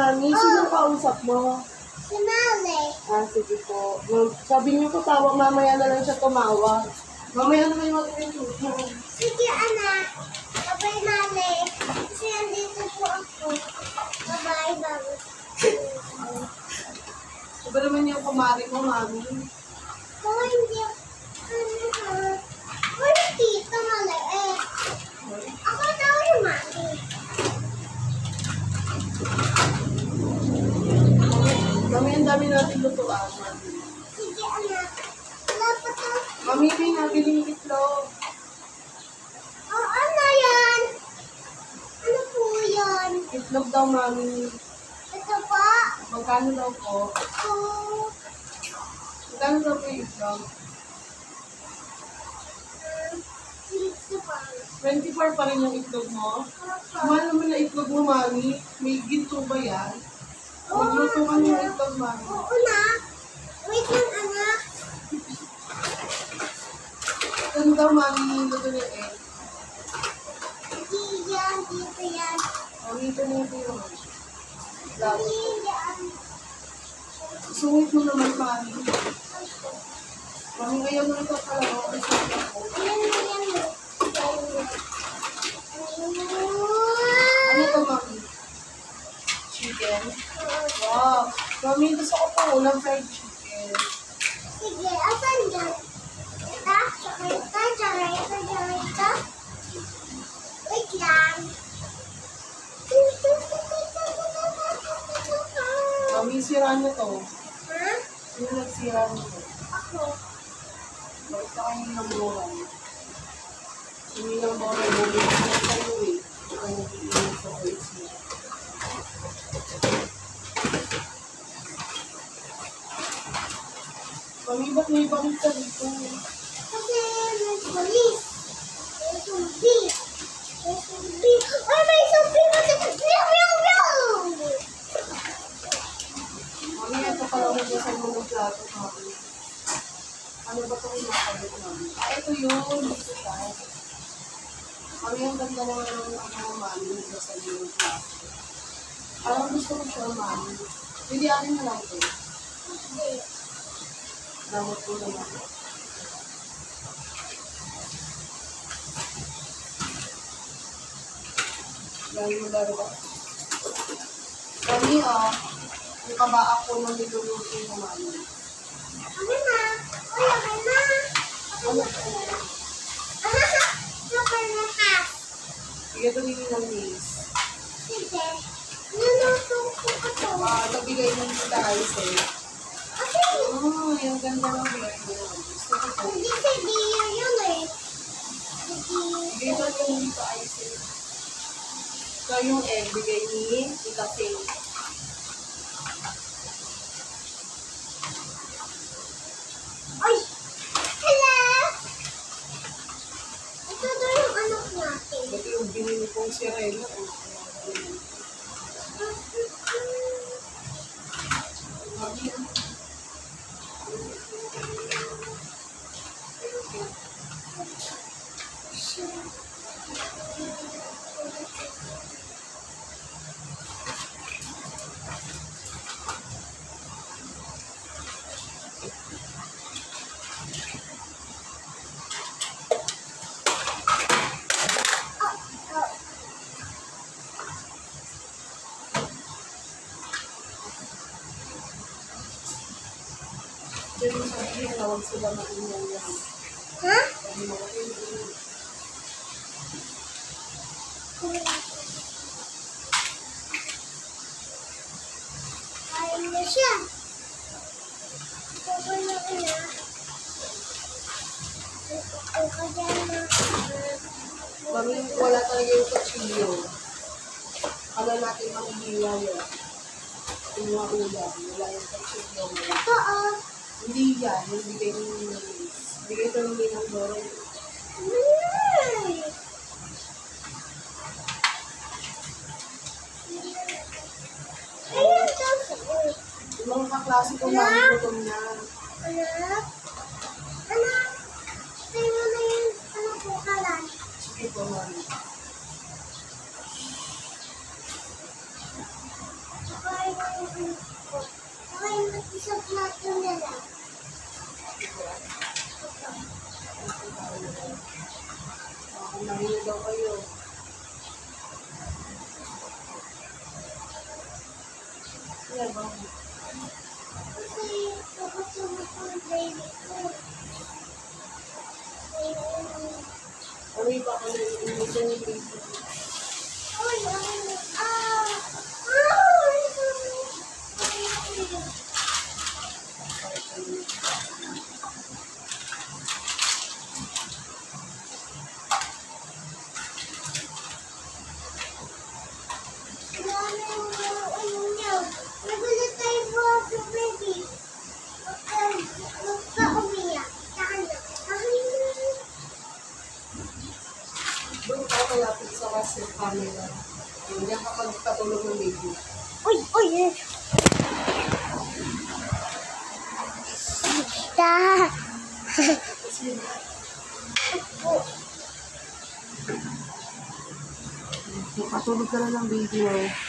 Mami. Sino kausap mo? Si Mali. Sige po. Sabi niyo po tawag, mamaya na lang siya tumawag. Mamaya na may mag-YouTube. Sige, anak. Bye-bye, Mali. Kasi andito po ako. Bye-bye, bago. Iba naman yung kumari mo, Mami. Oh, hindi. Wala tito, Mali. Ako daw yung Mali. Mami, ang dami natin lutuan, Mami. Sige, anak. Wala pa to. Mami, may nabiling itlog. Oh, ano yan? Ano po yan? Itlog daw, Mami. Ito pa? Magkano daw po? Oh. Magkano daw po yung itlog? Dito pa. 24 pa rin yung itlog mo? Opo. Mahal naman na itlog mo, Mami. May ginto ba yan? Magluto ka ng itlog, Mami. Oo na. Wait lang, anak. Ito daw, Mami. Luto na eh. Hindi yan. Dito yan. Mami, ito na yung Hindi yan. sungit mo naman, Mami. Mami, ngayon mo ito pala. Ayan na yan. Ano ito, Mami? Chicken? Wow. Mami, gusto ko pa ulam fried chicken. Sige, asan dyan? Ito, tsaka ito, tsaka ito, tsaka ito. Wait lang. Mami, sira na to. Ha? Sino nagsira nito? Ako. Bakit ka kayo ng buwan? Hindi lang ba may bubig na sa'yo eh. Ito ang nag-iinit sa voice mo. Mami, ba't may bangit ka dito? Kasi may police. May zombie. May zombie. Ay, may zombie! Meow, meow, meow! Mami, ito pala hugasan mo ng plato, Mami. Ano ba itong nakabit, Mami? Ito yun. Dito siya. Mami, ang ganda naman ng Mami. Hugasan mo ng plato. Parang gusto ko siya, Mami. Hindi akin na lang ito. Hindi. Damot ko naman. Dahil mo dalawa. Mami, yung kabaa ko nang niluluto mo, Mami. Ano na? Uy, okay na. Ano? Super na half. Sige, ito din ng nails. Sige. Niluto ko ito. Nabigay ng kita ayos eh. Kasi, Yung ganda ng bigay mo. Gusto ko po. hindi si Dio yun eh. Bigay ko yung dito ayos eh. So, yung egg, bigay ni Tita Faye. Ay! Hello! Ito daw yung anak natin. Ito yung binili kong sirena. Diyan yung sabihin na huwag sila maingay yan. Ha? Sabi mo, Kain na siya. Ito ko na ina. Ito ko dyan na. Mami, wala talaga yung kutsilyo. Ano natin makihila yun? Yung mga ulam, wala yung kutsilyo. Ito oh. Hindi yan, yung bigay ng nalis. Bigay ito ng Ninang Doro. Ayan daw. Yung mga kaklase ko mami gutom na. Anak? Anak? Tayo mo na yung ano po kalan. Sige po, mami. Saka Okay, mag-isap natin na lang. Nahilo daw kayo. Yan ba? Kasi kapag ang baby ko. Ano iba ka na yung baby? Ay, Doon ka malapit sa kasi camera. Hindi ka pagpatulog ng baby. uy, uy, ta. Patulog ka na ng baby mo.